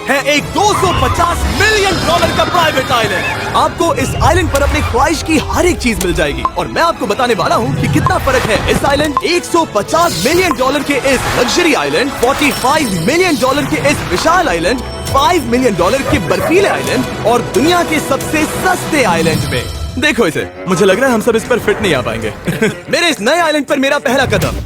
है एक $250 मिलियन का प्राइवेट आइलैंड। आपको इस आइलैंड पर अपनी ख्वाहिश की हर एक चीज मिल जाएगी और मैं आपको बताने वाला हूँ कि कितना फर्क है इस आइलैंड $150 मिलियन के इस लग्जरी आइलैंड, $45 मिलियन के इस विशाल आइलैंड, $5 मिलियन के बर्फीले आइलैंड और दुनिया के सबसे सस्ते आइलैंड में। देखो इसे, मुझे लग रहा है हम सब इस पर फिट नहीं आ पाएंगे। मेरे इस नए आइलैंड पर मेरा पहला कदम।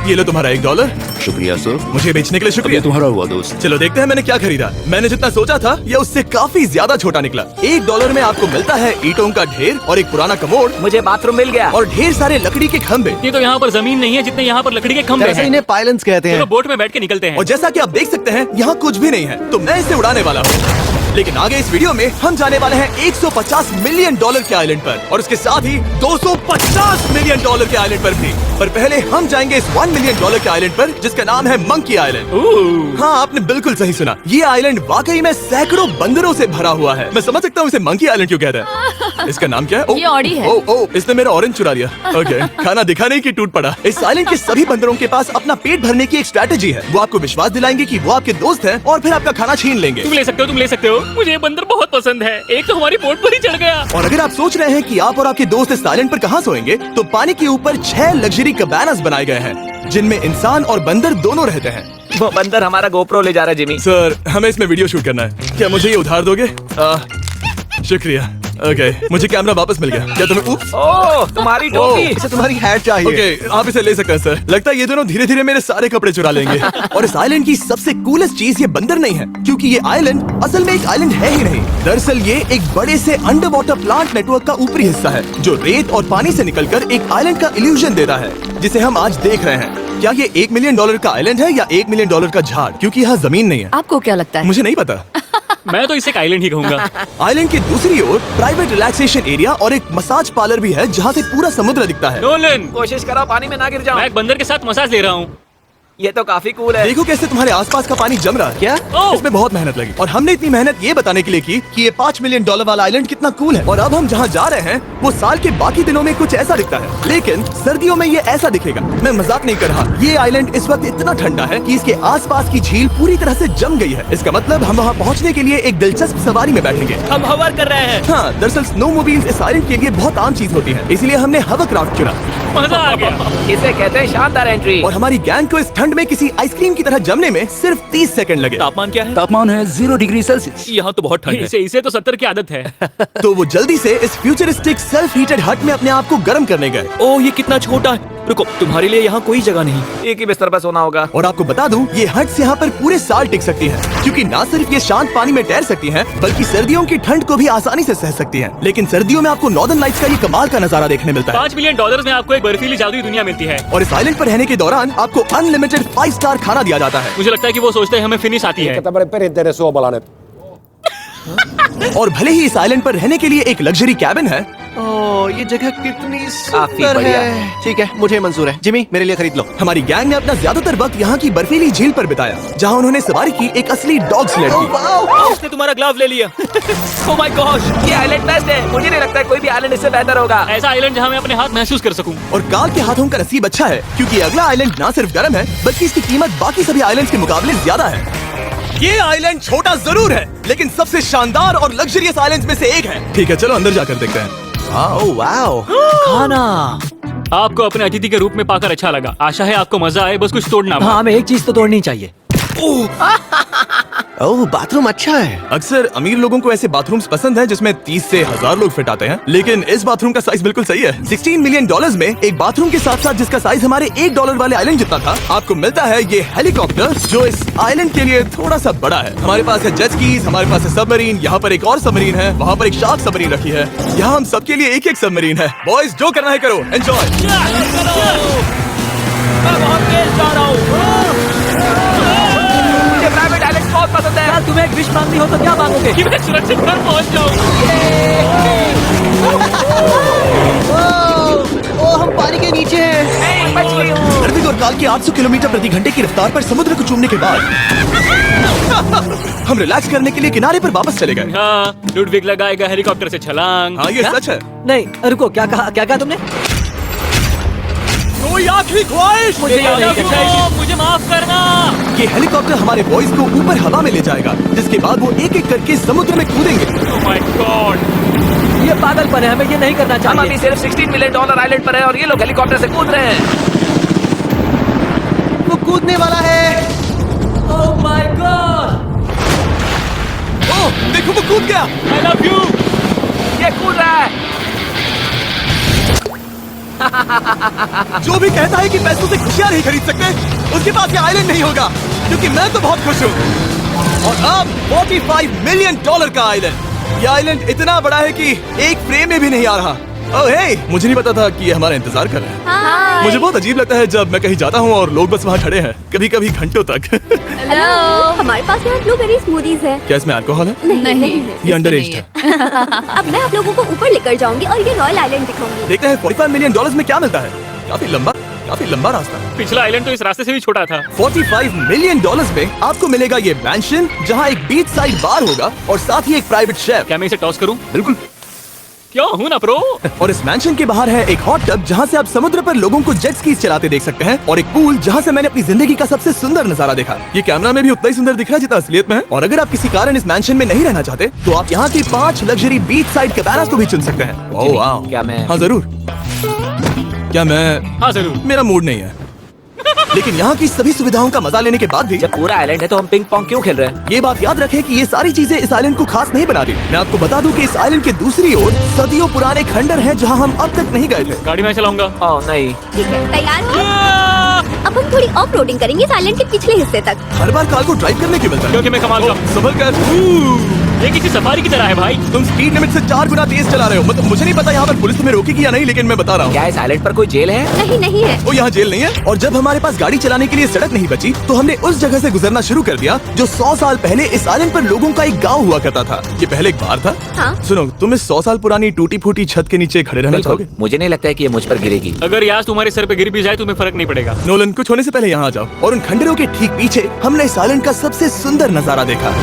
ये लो तुम्हारा $1। शुक्रिया सर। मुझे बेचने के लिए शुक्रिया। तुम्हारा हुआ दोस्त। चलो देखते हैं मैंने क्या खरीदा। मैंने जितना सोचा था ये उससे काफी ज्यादा छोटा निकला। $1 में आपको मिलता है ईंटों का ढेर और एक पुराना कमोड। मुझे बाथरूम मिल गया और ढेर सारे लकड़ी के खंभे। ये तो यहाँ पर जमीन नहीं है जितने यहाँ पर लकड़ी के खंभे हैं। इन्हें पाइलन्स कहते हैं। चलो बोट में बैठ के निकलते हैं। और जैसा कि आप देख सकते हैं यहाँ कुछ भी नहीं है, तो मैं इसे उड़ाने वाला हूँ। लेकिन आगे इस वीडियो में हम जाने वाले हैं $150 मिलियन के आइलैंड पर और उसके साथ ही $250 मिलियन के आइलैंड पर भी। पर पहले हम जाएंगे इस $1 मिलियन के आइलैंड पर जिसका नाम है मंकी आइलैंड। हाँ, आपने बिल्कुल सही सुना। ये आइलैंड वाकई में सैकड़ों बंदरों से भरा हुआ है। मैं समझ सकता हूँ इसे मंकी आइलैंड क्यों कहते हैं। इसका नाम क्या है? ये ऑडी है। इसने मेरा ऑरेंज चुरा लिया। ओके, खाना दिखा नहीं कि टूट पड़ा। इस आइलैंड के सभी बंदरों के पास अपना पेट भरने की एक स्ट्रैटेजी है। वो आपको विश्वास दिलाएंगे कि वो आपके दोस्त हैं और फिर आपका खाना छीन लेंगे। तुम ले सकते हो। मुझे ये बंदर बहुत पसंद है। एक तो हमारी बोट पर ही चढ़ गया। और अगर आप सोच रहे हैं कि आप और आपके दोस्त इस आइलैंड पर कहाँ सोएंगे, तो पानी के ऊपर 6 लग्जरी कैबानास बनाए गए हैं जिनमें इंसान और बंदर दोनों रहते हैं। वो बंदर हमारा गोप्रो ले जा रहा है जिमी। सर, हमें इसमें वीडियो शूट करना है। क्या मुझे ये उधार दोगे? शुक्रिया। ओके, मुझे कैमरा वापस मिल गया। क्या तुम्हें ओह, तुम्हारी टोपी। इसे तुम्हारी हैट चाहिए। ओके, आप इसे ले सकते हैं सर। लगता है ये दोनों धीरे धीरे मेरे सारे कपड़े चुरा लेंगे। और इस आइलैंड की सबसे कूलेस्ट चीज ये बंदर नहीं है, क्योंकि ये आइलैंड असल में एक आइलैंड है ही नहीं। दरअसल ये एक बड़े से अंडर वाटर प्लांट नेटवर्क का ऊपरी हिस्सा है जो रेत और पानी से निकलकर एक आइलैंड का इल्यूजन देता है, जिसे हम आज देख रहे हैं। क्या ये $1 मिलियन का आइलैंड है या $1 मिलियन का झाड़, क्योंकि यहाँ जमीन नहीं है। आपको क्या लगता है? मुझे नहीं पता। मैं तो इसे एक आइलैंड ही कहूँगा। आइलैंड की दूसरी ओर प्राइवेट रिलैक्सेशन एरिया और एक मसाज पार्लर भी है जहाँ से पूरा समुद्र दिखता है। नोलन, कोशिश करो पानी में ना गिर जाओ। मैं एक बंदर के साथ मसाज ले रहा हूँ। ये तो काफी कूल है। देखो कैसे तुम्हारे आसपास का पानी जम रहा है। क्या? इसमें बहुत मेहनत लगी और हमने इतनी मेहनत ये बताने के लिए की कि ये $5 मिलियन वाला आइलैंड कितना कूल है। और अब हम जहाँ जा रहे हैं वो साल के बाकी दिनों में कुछ ऐसा दिखता है, लेकिन सर्दियों में ये ऐसा दिखेगा। मैं मजाक नहीं कर रहा। ये आइलैंड इस वक्त इतना ठंडा है कि इसके आसपास की झील पूरी तरह से जम गई है। इसका मतलब हम वहाँ पहुँचने के लिए एक दिलचस्प सवारी में बैठेंगे। हम हवर कर रहे हैं। हाँ, दरअसल स्नो मोबाइल्स इस आइलैंड के लिए बहुत आम चीज होती है, इसलिए हमने हवरक्राफ्ट चुना। मजा आ गया। इसे कहते हैं शानदार एंट्री। और हमारी गैंग को इस ठंड में किसी आइसक्रीम की तरह जमने में सिर्फ 30 सेकंड लगे। तापमान क्या है? तापमान है 0 डिग्री सेल्सियस। यहाँ तो बहुत ठंड है। इसे तो 70 की आदत है। तो वो जल्दी से इस फ्यूचरिस्टिक सेल्फ हीटेड हट में अपने आप को गर्म करने गए। ओह, ये कितना छोटा है। रुको, तुम्हारे लिए यहाँ कोई जगह नहीं। एक ही बिस्तर पर सोना होगा। और आपको बता दूं, ये हट्स यहाँ पर पूरे साल टिक सकती हैं, क्योंकि ना सिर्फ ये शांत पानी में तैर सकती हैं, बल्कि सर्दियों की ठंड को भी आसानी से सह सकती हैं। लेकिन सर्दियों में आपको नॉर्दर्न लाइट्स का ये कमाल का नजारा देखने मिलता है। $5 मिलियन में आपको एक बर्फीली जादुई दुनिया मिलती है। और इस आइलैंड पर रहने के दौरान आपको अनलिमिटेड 5 स्टार खाना दिया जाता है। मुझे लगता है कि वो सोचते हैं हमें फिनिश आती है। और भले ही इस आइलैंड पर रहने के लिए एक लग्जरी कैबिन है, ओह, ये जगह कितनी काफी सुंदर बढ़िया है। ठीक है, मुझे मंजूर है। जिमी, मेरे लिए खरीद लो। हमारी गैंग ने अपना ज्यादातर वक्त यहाँ की बर्फीली झील पर बिताया, जहाँ उन्होंने सवारी की एक असली डॉग स्लेड की। उसने तुम्हारा ग्लव ले लिया। ओह माय गॉश, ये आइलैंड बेस्ट है। मुझे नहीं लगता है कोई भी आइलैंड इससे बेहतर होगा। ऐसा आइलैंड जहाँ मैं अपने हाथ महसूस कर सकूं। और काल के हाथों का नसीब अच्छा है, क्योंकि अगला आइलैंड ना सिर्फ गर्म है, बल्कि इसकी कीमत बाकी सभी आइलैंड्स के मुकाबले ज्यादा है। ये आइलैंड छोटा जरूर है, लेकिन सबसे शानदार और लग्जरियस आइलैंड्स में से एक है। ठीक है, चलो अंदर जाकर देखते हैं। ओह वाओ, खाना। आपको अपने अतिथि के रूप में पाकर अच्छा लगा। आशा है आपको मजा आए, बस कुछ तोड़ना। हाँ, हमें एक चीज तो तोड़नी चाहिए। ओह, बाथरूम अच्छा है। अक्सर अमीर लोगों को ऐसे बाथरूम्स पसंद है जिसमें 30 से 1000 लोग फिट आते हैं, लेकिन इस बाथरूम का साइज बिल्कुल सही है। $16 मिलियन में एक बाथरूम के साथ साथ जिसका साइज हमारे $1 वाले आइलैंड जितना था, आपको मिलता है ये हेलीकॉप्टर, जो इस आइलैंड के लिए थोड़ा सा बड़ा है। हमारे पास है जेट स्कीज, हमारे पास है सबमरीन, यहाँ पर एक और सबमरीन है, वहाँ पर एक शार्क सबमरीन रखी है। यहाँ हम सबके लिए एक एक सबमरीन है। बॉयज, जो करना है करो, एंजॉय। मैं बहुत तेज जा रहा हूँ। मुझे प्राइवेट आइलैंड बहुत पसंद है। तुम्हें एक विश मांगनी हो तो क्या मांगोगे? कि मैं सुरक्षित घर पहुंच जाऊं। ओह, हम पानी के नीचे हैं। बच गई हूँ। अर्पित और काल की 800 किलोमीटर प्रति घंटे की रफ्तार पर समुद्र को चूमने के बाद हम रिलैक्स करने के लिए किनारे पर वापस चले गए। हाँ, लुडविग लगाएगा हेलीकॉप्टर से छलांग। हाँ, ये सच है। नहीं, रुको, क्या कहा तुमने? कोई आखिरी ख्वाहिश? मुझे ये नहीं करना है। मुझे माफ करना। ये हेलीकॉप्टर हमारे बॉयज को ऊपर हवा में ले जाएगा, जिसके बाद वो एक एक करके समुद्र में कूदेंगे। Oh my God! ये पागलपन है, हमें ये नहीं करना चाहिए। हम अभी सिर्फ $16 मिलियन आइलैंड पर हैं और ये लोग हेलीकॉप्टर से कूद रहे हैं। वो कूदने वाला है। Oh my God! ओह, देखो वो कूद गया। I love you! ये कूद रहा है। जो भी कहता है कि पैसों से खुशियां नहीं खरीद सकते, उसके पास ये आइलैंड नहीं होगा, क्योंकि मैं तो बहुत खुश हूँ। और अब $45 मिलियन का आइलैंड। ये आइलैंड इतना बड़ा है कि एक फ्रेम में भी नहीं आ रहा। ओह हे, मुझे नहीं पता था कि ये हमारा इंतजार कर रहे हैं। हाय। मुझे बहुत अजीब लगता है जब मैं कहीं जाता हूँ और लोग बस वहाँ खड़े हैं, कभी कभी घंटों तक। हेलो। हमारे पास यहाँ ब्लूबेरी स्मूदीज है। क्या इसमें अल्कोहल है? नहीं। ये अंडर एज है। अब मैं आप लोगों को ऊपर लेकर जाऊंगी और ये रॉयल आइलैंड दिखाऊंगी। देखते हैं $45 मिलियन में क्या मिलता है। काफी लंबा रास्ता है। पिछला आइलैंड तो इस रास्ते से भी छोटा था। $45 मिलियन में आपको मिलेगा ये मैंशन, जहाँ एक बीच साइड बार होगा और साथ ही एक प्राइवेट शेफ। क्या मैं इसे टॉस करूं? बिल्कुल। क्यों हूं ना प्रो। और इस मैंशन के बाहर है एक हॉट टब, जहाँ से आप समुद्र पर लोगों को जेट स्कीज चलाते देख सकते हैं, और एक पूल जहाँ से मैंने अपनी जिंदगी का सबसे सुंदर नजारा देखा। ये कैमरा में भी उतना ही सुंदर दिख रहा है जितना असलियत में है। और अगर आप किसी कारण इस मैंशन में नहीं रहना चाहते, तो आप यहाँ की 5 लग्जरी बीच साइड कैबानास को भी चुन सकते हैं। ओह वाह। क्या मैं- हाँ जरूर। क्या मैं? हाँ जरूर। मेरा मूड नहीं है। लेकिन यहाँ की सभी सुविधाओं का मजा लेने के बाद भी जब पूरा आइलैंड है तो हम पिंग पोंग क्यों खेल रहे हैं? ये बात याद रखें कि ये सारी चीजें इस आइलैंड को खास नहीं बनाती। मैं आपको बता दूं कि इस आइलैंड के दूसरी ओर सदियों पुराने खंडर हैं, जहां हम अब तक नहीं गए थे। गाड़ी मैं चलाऊंगा। ओह नहीं। ठीक है, तैयार हो? अब हम थोड़ी ऑफ रोडिंग करेंगे इस आइलैंड के पिछले हिस्से तक। हर बार कार को ड्राइव करने क्यों मिलता है? क्योंकि मैं कमाल का। संभल कर। ये किसी सफारी की तरह है भाई। तुम स्पीड लिमिट से 4 गुना तेज चला रहे हो। मतलब मुझे नहीं पता यहाँ पर पुलिस तुम्हें रोकेगी या नहीं, लेकिन मैं बता रहा हूँ। क्या इस आइलैंड पर कोई जेल है? नहीं है। वो यहाँ जेल नहीं है। और जब हमारे पास गाड़ी चलाने के लिए सड़क नहीं बची, तो हमने उस जगह से गुजरना शुरू कर दिया जो 100 साल पहले इस आइलैंड पर लोगों का एक गांव हुआ करता था। ये पहले एक बार था। हाँ। सुनो, तुम इस 100 साल पुरानी टूटी फूटी छत के नीचे खड़े रहना बिल्कुल। चाहोगे? मुझे नहीं लगता है कि ये मुझ पर गिरेगी। अगर ये आज तुम्हारे सर पे गिर भी जाए तुम्हें फर्क नहीं पड़ेगा। नोलन, कुछ होने से पहले यहाँ आ जाओ। और उन खंडरों के ठीक पीछे हमने इस आइलैंड का सबसे सुंदर नजारा देखा।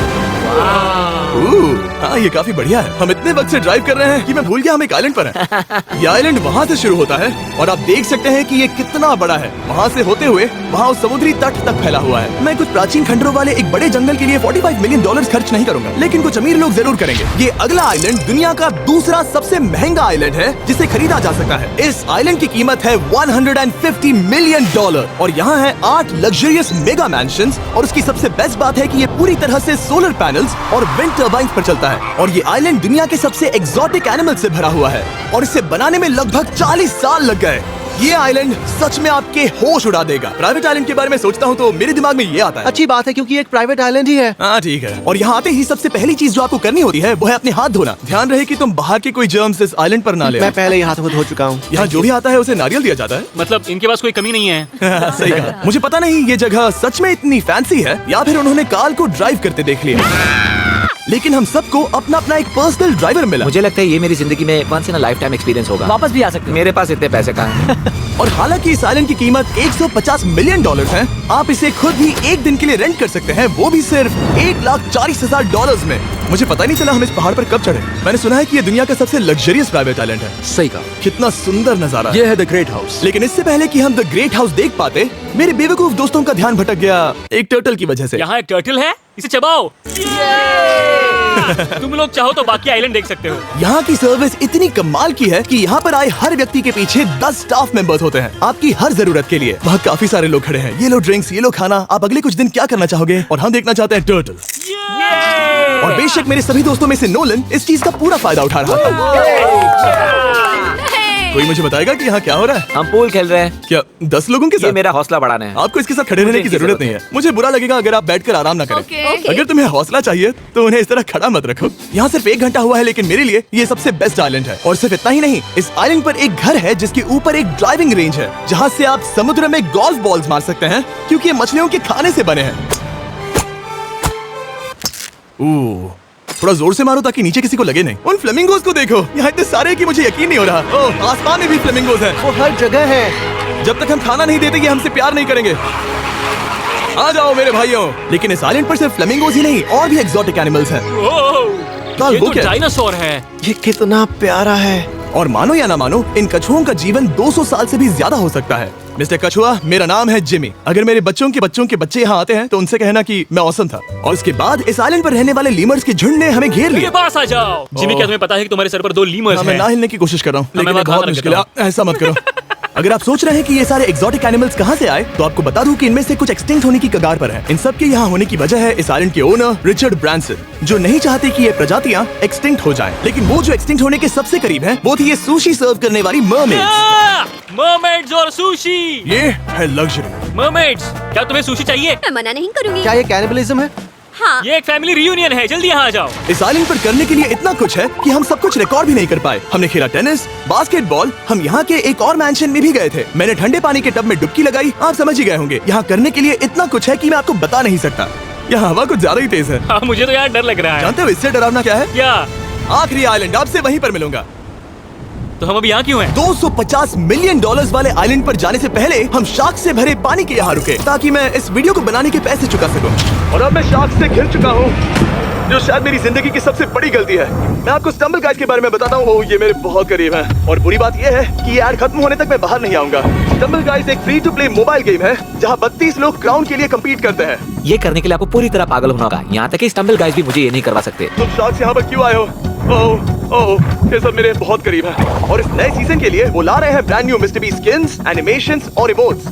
हाँ, ये काफी बढ़िया है। हम इतने वक्त से ड्राइव कर रहे हैं कि मैं भूल गया हम एक आइलैंड पर हैं। ये आइलैंड वहाँ से शुरू होता है और आप देख सकते हैं कि ये कितना बड़ा है। वहाँ से होते हुए वहाँ उस समुद्री तट तक फैला हुआ है। मैं कुछ प्राचीन खंडरों वाले एक बड़े जंगल के लिए $45 मिलियन खर्च नहीं करूंगा, लेकिन कुछ अमीर लोग जरूर करेंगे। ये अगला आइलैंड दुनिया का दूसरा सबसे महंगा आइलैंड है जिसे खरीदा जा सकता है। इस आइलैंड की कीमत है $150 मिलियन और यहाँ है 8 लग्जरियस मेगा मैंशंस। और उसकी सबसे बेस्ट बात है कि ये पूरी तरह से सोलर पैनल्स और विंड टर्बाइन्स पर चलता है। और ये आइलैंड दुनिया के सबसे एक्सोटिक एनिमल से भरा हुआ है और इसे बनाने में लगभग 40 साल लग गए। ये आइलैंड सच में आपके होश उड़ा देगा। प्राइवेट आइलैंड के बारे में सोचता हूँ तो मेरे दिमाग में ये आता है। अच्छी बात है क्योंकि एक प्राइवेट आइलैंड ही है। हाँ ठीक है। और यहाँ आते ही सबसे पहली चीज जो आपको करनी होती है वो है अपने हाथ धोना। ध्यान रहे कि तुम बाहर के कोई जर्म्स इस आइलैंड पर ना ले। मैं पहले ही हाथों धो चुका हूँ। यहाँ जो भी आता है उसे नारियल दिया जाता है। मतलब इनके पास कोई कमी नहीं है। सही कहा। मुझे पता नहीं ये जगह सच में इतनी फैंसी है या फिर उन्होंने कार को ड्राइव करते देख लिया, लेकिन हम सबको अपना अपना एक पर्सनल ड्राइवर मिला। मुझे लगता है ये मेरी जिंदगी में once in a lifetime experience होगा। वापस भी आ सकते हैं। मेरे पास इतने पैसे कहाँ हैं? और हालांकि इस आइलैंड की कीमत $150 मिलियन है, आप इसे खुद भी एक दिन के लिए रेंट कर सकते हैं, वो भी सिर्फ $1,40,000 में। मुझे पता नहीं चला हम इस पहाड़ पर कब चढ़े। मैंने सुना है कि ये दुनिया का सबसे लग्जरियस प्राइवेट आइलैंड है। सही कहा। कितना सुंदर नजारा। ये है द ग्रेट हाउस। लेकिन इससे पहले कि हम द ग्रेट हाउस देख पाते, मेरे बेवकूफ दोस्तों का ध्यान भटक गया एक टर्टल की वजह से। यहाँ एक टर्टल है, इसे चबाओ। तुम लोग चाहो तो बाकी आइलैंड देख सकते हो। यहाँ की सर्विस इतनी कमाल की है कि यहाँ पर आए हर व्यक्ति के पीछे 10 स्टाफ मेंबर्स होते हैं आपकी हर जरूरत के लिए। वहाँ काफी सारे लोग खड़े हैं। ये लो ड्रिंक्स, ये लो खाना। आप अगले कुछ दिन क्या करना चाहोगे? और हम देखना चाहते हैं टर्टल। और बेशक मेरे सभी दोस्तों में से नोलन इस चीज का पूरा फायदा उठा रहा था। कोई मुझे बताएगा कि यहाँ क्या हो रहा है? हम पूल खेल रहे हैं। क्या 10 लोगों के ये साथ? मेरा हौसला बढ़ाना है। आपको इसके साथ खड़े रहने की मुझे जरूरत नहीं है। मुझे बुरा लगेगा अगर आप बैठकर आराम ना करें। Okay. अगर तुम्हें हौसला चाहिए तो उन्हें इस तरह खड़ा मत रखो। यहाँ सिर्फ 1 घंटा हुआ है, लेकिन मेरे लिए ये सबसे बेस्ट आइलैंड है। और सिर्फ इतना ही नहीं, इस आइलैंड पर एक घर है जिसके ऊपर एक ड्राइविंग रेंज है, जहाँ से आप समुद्र में गोल्फ बॉल्स मार सकते हैं, क्योंकि ये मछलियों के खाने से बने हैं। थोड़ा जोर से मारो ताकि नीचे किसी को लगे नहीं। उन फ्लेमिंगोज को देखो, यहाँ इतने सारे हैं कि मुझे यकीन नहीं हो रहा। ओह, आसमान में भी फ्लेमिंगोज हैं। वो हर जगह है। जब तक हम खाना नहीं देते ये हमसे प्यार नहीं करेंगे। आ जाओ मेरे भाइयों। लेकिन इस आइलैंड पर सिर्फ फ्लेमिंगोज ही नहीं, और भी एक्सोटिक एनिमल्स हैं। ये वो तो क्या? डायनासोर है। ये कितना प्यारा है। और मानो या ना मानो, इन कछुओं का जीवन 200 साल से भी ज्यादा हो सकता है। मिस्टर कछुआ, मेरा नाम है जिमी। अगर मेरे बच्चों के बच्चे यहाँ आते हैं तो उनसे कहना कि मैं औसम था। और उसके बाद इस आइलैंड पर रहने वाले लीमर्स के झुंड ने हमें घेर मेरे लिया। पास आ जाओ। जिमी, क्या तुम्हें पता है कि तुम्हारे सर पर 2 लीमर्स मैं हैं? ना हिलने की कोशिश कर रहा हूँ, लेकिन मैं ये बहुत खाना मुश्किल है। रखता ऐसा मत करो। अगर आप सोच रहे हैं कि ये सारे एक्सोटिक एनिमल्स कहाँ से आए, तो आपको बता दूं कि इनमें से कुछ एक्सटिंक्ट होने की कगार पर हैं। इन सब के यहाँ होने की वजह है इस आइलैंड के ओनर रिचर्ड ब्रांसन, जो नहीं चाहते कि ये प्रजातियां एक्सटिंक्ट हो जाएं। लेकिन वो जो एक्सटिंक्ट होने के सबसे करीब हैं, वो थी ये सुशी सर्व करने वाली मरमेड्स। मरमेड्स और सुशी। ये है लग्जरी। मरमेड्स, क्या तुम्हें सुशी चाहिए? मैं मना नहीं करूंगी। क्या ये कैनिबलिज्म है? हाँ। ये एक फैमिली रियूनियन है, जल्दी यहाँ आ जाओ। इस आइलैंड पर करने के लिए इतना कुछ है कि हम सब कुछ रिकॉर्ड भी नहीं कर पाए। हमने खेला टेनिस, बास्केटबॉल, हम यहाँ के एक और मैंशन में भी गए थे। मैंने ठंडे पानी के टब में डुबकी लगाई। आप समझ ही गए होंगे, यहाँ करने के लिए इतना कुछ है कि मैं आपको बता नहीं सकता। यहाँ हवा कुछ ज्यादा ही तेज है। हाँ, मुझे तो यार डर लग रहा है। जानते हो इससे डरावना क्या है? क्या? आखिरी आइलैंड, आपसे वहीं पर मिलूंगा। तो हम अभी यहाँ क्यों हैं? $250 मिलियन वाले आइलैंड पर जाने से पहले हम शार्क से भरे पानी के यहाँ रुके, ताकि मैं इस वीडियो को बनाने के पैसे चुका सकूं। और अब मैं शार्क से घिर चुका हूँ, जो शायद मेरी जिंदगी की सबसे बड़ी गलती है। मैं आपको स्टम्बल गाइज के बारे में बताता हूँ। ये मेरे बहुत करीब है, और बुरी बात यह है कि ये ऐड खत्म होने तक मैं बाहर नहीं आऊंगा। स्टम्बल गाइज एक free to play mobile game है, जहाँ 32 लोग क्राउन के लिए कम्पीट करते हैं। ये करने के लिए आपको पूरी तरह पागल होना होगा। यहाँ तक कि स्टम्बल गाइस भी मुझे ये नहीं करवा सकते। तुम शार्क यहाँ पर क्यों आए हो? ओह, ये सब मेरे बहुत करीब है। और इस नए सीजन के लिए वो ला रहे हैं brand new mister beast skins, animations और इमोट्स।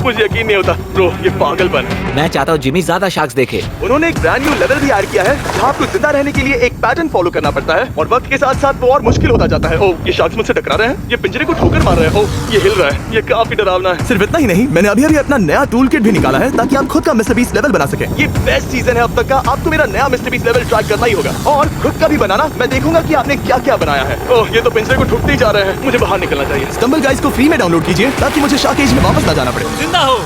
मुझे यकीन नहीं होता ब्रो, ये पागलपन है। मैं चाहता हूँ जिमी ज्यादा शार्क्स देखे। उन्होंने एक ब्रांड न्यू लेवल भी ऐड किया है, जहाँ आपको जिंदा रहने के लिए एक पैटर्न फॉलो करना पड़ता है, और वक्त के साथ साथ वो और मुश्किल होता जाता है। ओह, ये शार्क्स मुझसे टकरा रहे हैं, ये पिंजरे को ठोकर मार रहे हैं। ओह, ये हिल रहा है, ये काफी डरावना है। सिर्फ इतना ही नहीं, मैंने अभी अपना नया टूल किट भी निकाला है, ताकि आप खुद का मिस्टर बीस्ट लेवल बना सके। ये बेस्ट सीजन है अब तक का। आपको मेरा नया मिस्टर बीस्ट लेवल ट्राई करना ही होगा, और खुद का भी बनाना। मैं देखूंगा कि आपने क्या क्या बनाया है। ओह, ये तो पिंजरे को ठुकते ही जा रहे हैं। मुझे बाहर निकलना चाहिए। स्टम्बल गाइज को फ्री में डाउनलोड कीजिए, ताकि मुझे शार्क केज में वापस ना जाना पड़े। जिंदा हो।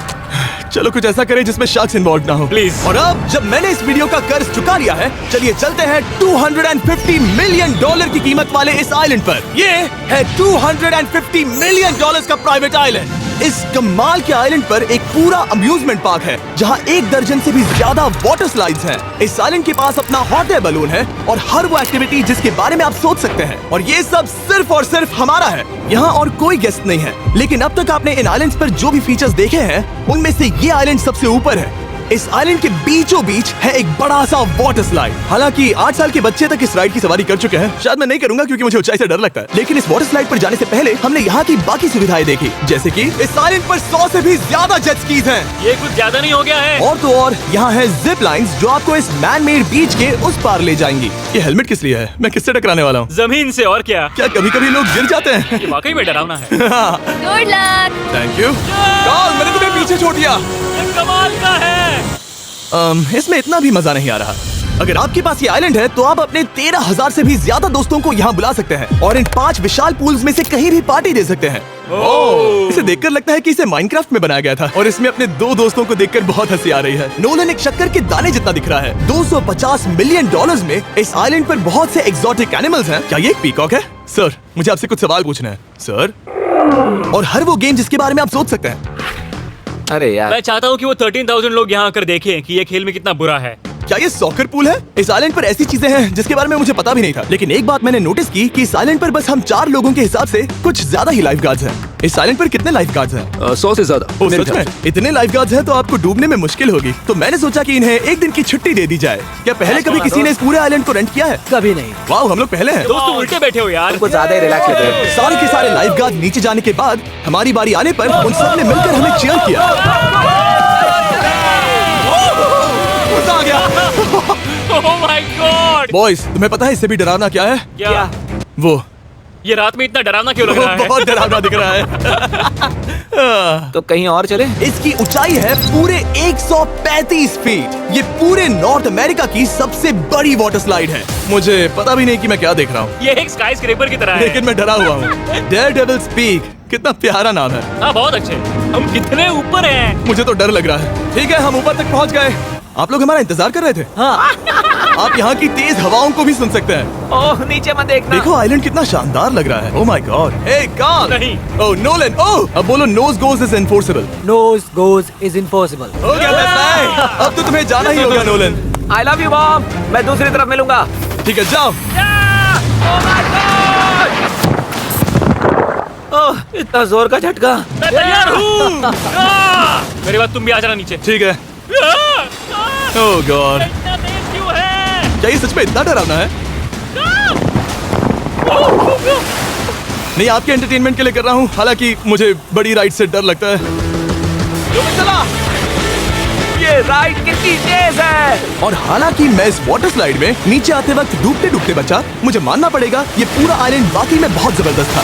चलो कुछ ऐसा करें जिसमें शार्क्स इन्वॉल्व ना हो, Please. और अब जब मैंने इस वीडियो का कर्ज चुका लिया है, चलिए चलते हैं $250 मिलियन की कीमत वाले इस आइलैंड पर। ये है $250 मिलियन का प्राइवेट आइलैंड। इस कमाल के आइलैंड पर एक पूरा अम्यूजमेंट पार्क है, जहां 1 दर्जन से भी ज्यादा वाटर स्लाइड्स हैं। इस आइलैंड के पास अपना हॉट एयर बलून है, और हर वो एक्टिविटी जिसके बारे में आप सोच सकते हैं। और ये सब सिर्फ और सिर्फ हमारा है। यहाँ और कोई गेस्ट नहीं है, लेकिन अब तक आपने इन आइलैंड्स पर जो भी फीचर्स देखे हैं, उनमें से ये आइलैंड सबसे ऊपर है। इस आइलैंड के बीचों बीच है एक बड़ा सा वाटर स्लाइड। हालांकि 8 साल के बच्चे तक इस राइड की सवारी कर चुके हैं। शायद मैं नहीं करूंगा, क्योंकि मुझे ऊंचाई से डर लगता है। लेकिन इस वाटर स्लाइड पर जाने से पहले हमने यहाँ की बाकी सुविधाएं देखी, जैसे कि इस आइलैंड पर 100 से भी ज्यादा जेट स्कीज हैं। ये कुछ ज्यादा नहीं हो गया है? और तो और यहाँ है जिप लाइन्स, जो आपको इस मैन मेड बीच के उस पार ले जाएंगी। ये हेलमेट किस लिए है? मैं किससे टकराने वाला हूँ? जमीन से, और क्या? क्या कभी कभी लोग गिर जाते हैं? ये वाकई में डरावना है। Good luck. Thank you. मैंने तुम्हें पीछे छोड़ दिया। ये कमाल का है। इसमें इतना भी मजा नहीं आ रहा। अगर आपके पास ये आइलैंड है, तो आप अपने 13,000 से भी ज्यादा दोस्तों को यहाँ बुला सकते हैं, और इन 5 विशाल पूल्स में से कहीं भी पार्टी दे सकते हैं। ओह, इसे देखकर लगता है कि इसे माइनक्राफ्ट में बनाया गया था, और इसमें अपने 2 दोस्तों को देखकर बहुत हंसी आ रही है। नोलन एक शक्कर के दाने जितना दिख रहा है। $250 मिलियन में इस आइलैंड पर बहुत से एक्सोटिक एनिमल्स हैं। क्या ये एक पीकॉक है? सर, मुझे आपसे कुछ सवाल पूछना है सर। और हर वो गेम जिसके बारे में आप सोच सकते हैं। अरे यार, मैं चाहता हूँ कि वो 13,000 लोग यहाँ आकर देखें कि ये खेल में कितना बुरा है। क्या ये सॉकर पूल है? इस आइलैंड पर ऐसी चीजें हैं जिसके बारे में मुझे पता भी नहीं था। लेकिन एक बात मैंने नोटिस की कि इस आइलैंड पर बस हम 4 लोगों के हिसाब से कुछ ज्यादा ही लाइफ गार्ड्स हैं। इस आइलैंड पर कितने लाइफ गार्ड्स हैं? 100 से ज्यादा। ओ, सच में? इतने लाइफ गार्ड्स हैं तो आपको डूबने में मुश्किल होगी। तो मैंने सोचा कि इन्हें एक दिन की छुट्टी दे दी जाए। क्या पहले कभी किसी ने इस पूरे आइलैंड को रेंट किया है? कभी नहीं। वाह, हम लोग पहले हैं। दोस्त, तुम उल्टे बैठे हो यार। कुछ ज्यादा ही रिलैक्स लग रहा है। सारे के सारे लाइफ गार्ड नीचे जाने के बाद हमारी बारी आने पर उन सब ने मिलकर हमें चीयर किया। मजा आ गया। ओह माय गॉड। बॉयज, तुम्हें पता है इससे भी डरावना क्या है? क्या? वो ये रात में इतना डरावना क्यों लग रहा है? बहुत डरावना दिख रहा है। तो कहीं और चले? इसकी ऊंचाई है पूरे 135 फीट। ये पूरे नॉर्थ अमेरिका की सबसे बड़ी वाटर स्लाइड है। मुझे पता भी नहीं कि मैं क्या देख रहा हूँ, ये एक स्काई स्क्रेपर की तरह है। लेकिन मैं डरा हुआ हूँ। डेयरडेविल्स पीक, कितना प्यारा नाम है। हाँ, बहुत अच्छे। हम कितने ऊपर हैं? मुझे तो डर लग रहा है। ठीक है, हम ऊपर तक पहुँच गए। आप लोग हमारा इंतजार कर रहे थे? हाँ। आप यहाँ की तेज हवाओं को भी सुन सकते हैं। ओह, नीचे मत देखना। देखो आइलैंड कितना शानदार लग रहा है। Oh my God. Hey Carl. नहीं। Oh Nolan. ओह, अब बोलो nose goes is enforceable. Nose goes is impossible. हो गया फैसला है। अब तो तुम्हें जाना ही होगा Nolan. I love you, mom. मैं दूसरी तरफ मिलूंगा। ठीक है, जाओ। ओह, इतना जोर का झटका। मैं तैयार हूँ। मेरे बाद तुम भी आ जाना नीचे। ठीक है। ओह गॉड, इतना तेज क्यों है? क्या ये सच में इतना डरावना है? नहीं, आपके एंटरटेनमेंट के लिए कर रहा हूँ, हालांकि मुझे बड़ी राइड से डर लगता है। चला, ये राइड कितनी तेज है। और हालांकि मैं इस वाटर स्लाइड में नीचे आते वक्त डूबते डूबते बचा, मुझे मानना पड़ेगा ये पूरा आइलैंड वाकई में बहुत जबरदस्त था।